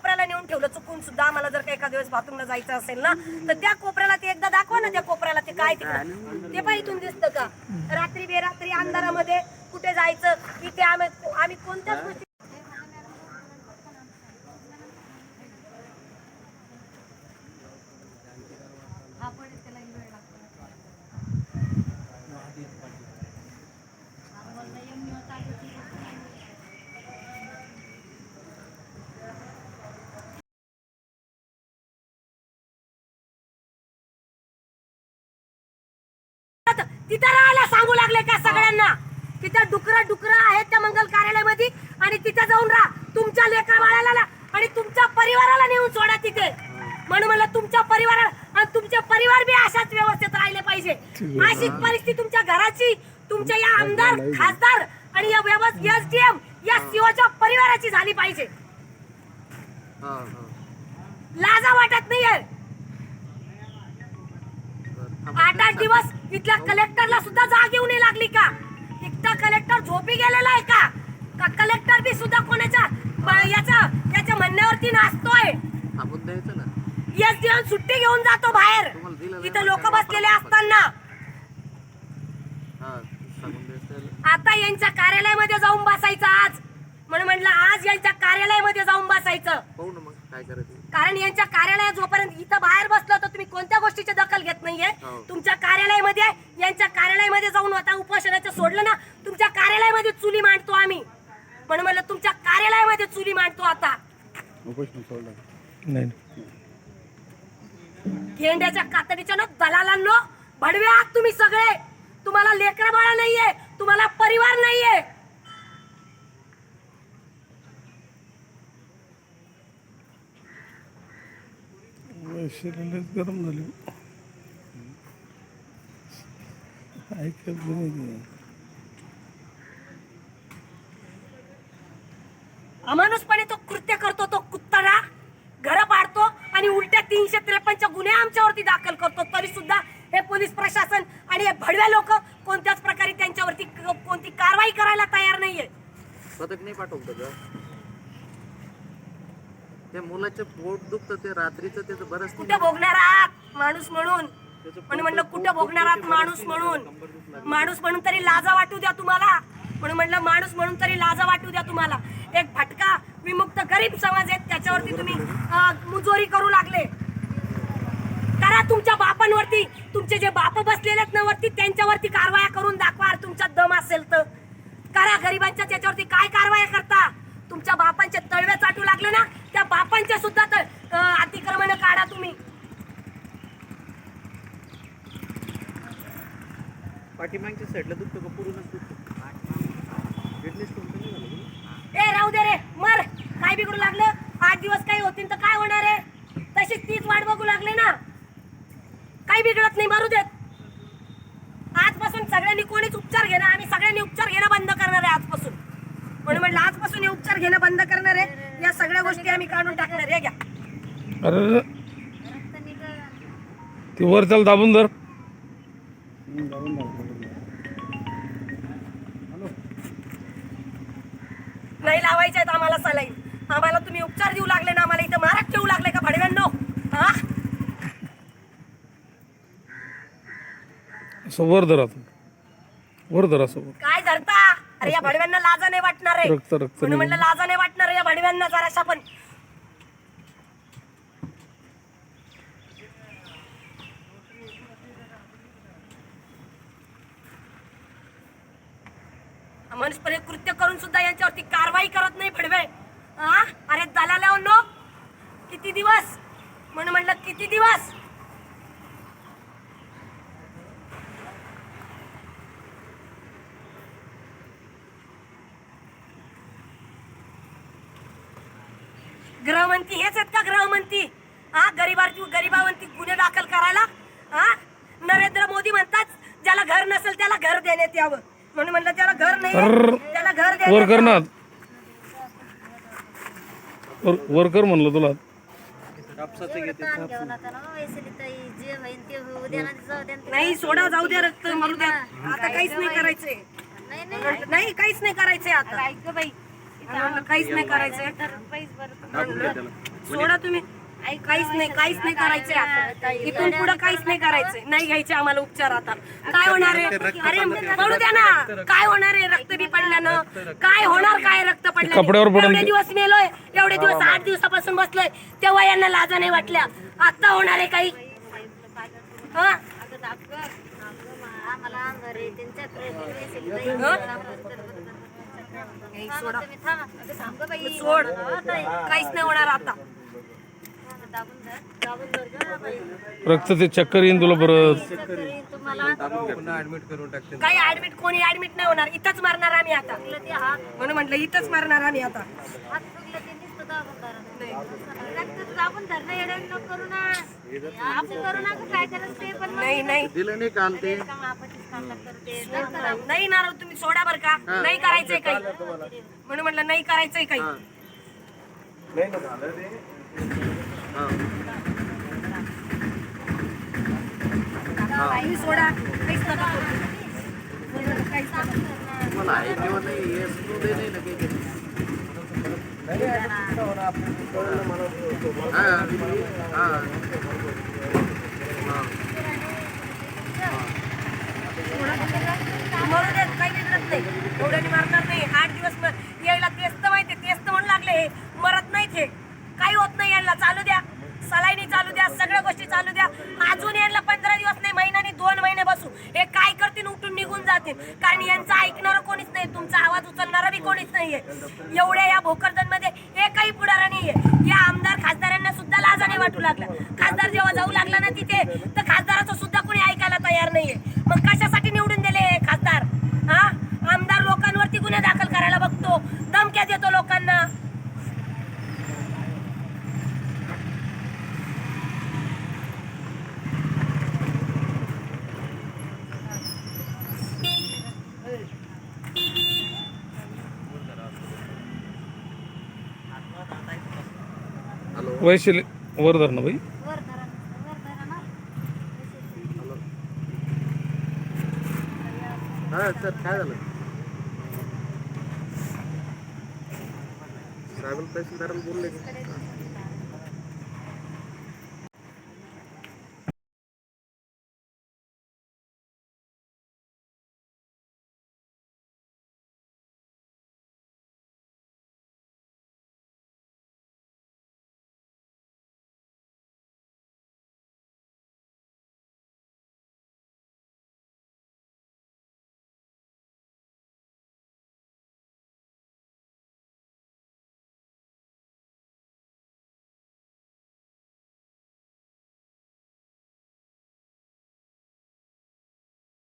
कोपऱ्याला नेऊन ठेवलं चुकून सुद्धा. आम्हाला जर का एखाद्या वेळेस बाथरूमला जायचं असेल ना तर त्या कोपऱ्याला ते एकदा दाखवा ना, त्या कोपऱ्याला ते काय ते पण इथून दिसतं का? रात्री बेरात्री अंधारामध्ये कुठे जायचं? इथे आम्ही कोणत्याच गोष्टी तिथं राहायला सांगू लागले का सगळ्यांना? तिथं डुकर आहेत त्या मंगल कार्यालयामध्ये आणि तिथे जाऊन राहा. तुमच्या लेकरा बाळाला आणि तुमच्या परिवाराला नेऊन सोडा तिथे. म्हणून म्हणलं तुमच्या परिवाराला आणि तुमचे परिवार बी अशाच व्यवस्थेत राहिले पाहिजे. अशीच परिस्थिती तुमच्या घराची, तुमच्या या आमदार खासदार आणि या SDM या सीओच्या परिवाराची झाली पाहिजे. लाजा वाटत नाहीये. 8-8 दिवस इथल्या कलेक्टरला सुद्धा जाग येऊ नाही लागली का? इथला कलेक्टर झोपी गेलेला आहे का? कलेक्टर बी सुद्धा कोणाच्या याच्या म्हणण्यावरती नाचतोय. SDM सुट्टी घेऊन जातो बाहेर इथं लोक बसलेले असताना. आता यांच्या कार्यालयामध्ये जाऊन बसायचं आज. म्हणून म्हटलं आज यांच्या कार्यालयामध्ये जाऊन बसायचं. कारण यांच्या कार्यालयात जोपर्यंत इथं बाहेर बसलो तर तुम्ही कोणत्या गोष्टीची दखल घेत नाहीये. तुमच्या कार्यालयामध्ये यांच्या कार्यालयामध्ये जाऊन आता उपोषणाचं सोडलं ना, तुमच्या कार्यालयामध्ये चुली मांडतो आम्ही. म्हणून म्हणलं तुमच्या कार्यालयामध्ये चुली मांडतो आता. गेंड्याच्या कातडीच्या ना दलालांनो, भडवे आहात तुम्ही सगळे. तुम्हाला लेकरं बाळा नाहीये, तुम्हाला परिवार नाहीये. गरम झाले. अमानुषपणे तो कृत्य करतो. तो कुत्ताडा घर पाडतो आणि उलट्या 353 गुन्हे आमच्यावरती दाखल करतो. तरी सुद्धा हे पोलीस प्रशासन आणि हे भडव्या लोक कोणत्याच प्रकारे त्यांच्यावरती कोणती कारवाई करायला तयार नाहीये. पदक नाही पाठवतो का? त्या मुलाचं पोट दुखतं ते रात्रीचं, त्याचं बरंच कुठे भोगणार आहात माणूस म्हणून. म्हणलं कुठे भोगणार आहात माणूस म्हणून. माणूस म्हणून तरी लाजा वाटू द्या तुम्हाला. म्हणून म्हणलं माणूस म्हणून तरी लाजा वाटू द्या तुम्हाला. एक भटका विमुक्त गरीब समाज आहे त्याच्यावरती तुम्ही मुजोरी करू लागले. करा तुमच्या बापांवरती, तुमचे जे बाप बसलेले आहेत ना वरती त्यांच्यावरती कारवाया करून दाखवा. तुमचा दम असेल तर करा. गरिबांच्या त्याच्यावरती काय कारवाया करता? तुमच्या बापांचे तळवे चाटू लागले ना, त्या बापांचे सुद्धा अतिक्रमण काढा तुम्ही. पाठीमागच्या साईडला दुखतो का? पूर्णच दुखतो. ए राहू दे रे, मर. काय बिघडू लागलं? 8 दिवस काही होतील तर काय होणार आहे? तशीच तीच वाट बघू लागले ना. काही बिघडत नाही, मरू देत. आजपासून सगळ्यांनी कोणीच उपचार घेणं, आम्ही सगळ्यांनी उपचार घेणं बंद करणार आहे आजपासून. म्हणून म्हटलं आजपासून हे उपचार घेणं बंद करणार आहे. या सगळ्या गोष्टी आम्ही काढून टाकणार आहे. घ्या. अरे ते वर चल, दाबून धर. नाही लावायचे आहेत आम्हाला सलाईन. आम्हाला तुम्ही उपचार देऊ लागले ना, आम्हाला इथं मारत ठेवू लागले का भडव्यांनो? असं वर धरा, वर धरा. काय धरता? अरे या भडव्यांना लाजा नाही वाटणार आहे. म्हणून म्हणलं लाजा नाही वाटणार आहे या भडव्यांना जराशा पण. मनुष्यपणे कृत्य करून सुद्धा यांच्यावरती कारवाई करत नाही भडवे. अरे दलालांनो, किती दिवस? म्हणून म्हणलं किती दिवस? गृहमंत्री हेच आहेत का? गृहमंत्री गरिबावरती गुन्हे दाखल करायला. नरेंद्र मोदी म्हणतात ज्याला घर नसेल त्याला घर देण्यात यावं. म्हणून म्हणलं त्याला घर नाही, त्याला घर देण्यात वर कर ना. वर कर म्हणलं तुला. नाही सोडा, जाऊ द्या, रक्त मरू द्या. आता काहीच नाही करायचंय. नाही काहीच नाही करायचंय आता. काहीच नाही करायचंय. सोडा तुम्ही. काहीच नाही करायचंय आता. इथून पुढे काहीच नाही करायचंय. नाही घ्यायचे आम्हाला उपचार आता. काय होणार आहे? अरे पडू द्या ना. काय होणार आहे रक्त बी पडल्यानं? काय होणार? काय रक्त कपड्यावर पडल्यानं? पडून एवढे दिवस मेलोय, एवढे दिवस 8 दिवसापासून बसलोय, तेव्हा यांना लाजा नाही वाटल्या. आता होणार आहे काही? हा? सोड, काहीच नाही होणार आता. रक्त ते चक्कर येईन तुला परत. काही ऍडमिट, कोणी ऍडमिट नाही होणार. इथंच मारणार आम्ही आता. म्हणून म्हटलं इथंच मारणार आम्ही आता. नाही दिलं नाही काल ते. नाही ना तुम्ही सोडा बर का. नाही करायचंय काही म्हणून म्हटलं नाही करायचंय काही. तुम्ही सोडा, काहीच नका करू. काहीच नका करू. मला आहे किंवा नाही हे सुरू दे नाही ना काही. मरू देत, काही बिघडत नाही. एवढ्याने मारणार नाही. 8 दिवस यायला तेच तर माहिती, तेच तर म्हणू लागले. हे मरत नाहीत, हे काही होत नाही. यांना चालू द्या, सलाईनी चालू द्या, सगळ्या गोष्टी चालू द्या. अजून यांना 15 दिवस नाही, महिन्यानी 2 महिने बसू. हे काय करतील? उठून निघून जातील. कारण यांचं ऐकणारं कोणीच नाही, तुमचा आवाज उचलणारा बी कोणीच नाहीये. एवढ्या या भोकरदनमध्ये एकही पुढारा नाहीये. या आमदार खासदारांना सुद्धा लाजा नाही वाटू लागला. खासदार जेव्हा जाऊ लागला ना तिथे, तर खासदाराचं सुद्धा कोणी ऐकायला तयार नाहीये. मग कशासाठी निवडून दिले खासदार? हा, आमदार लोकांवरती गुन्हे दाखल करायला बघतो, धमक्या देतो लोकांना. वैशिल वर धर ना बाई. हा सर, काय झालं? साहेब तहसीलदारांना बोलले.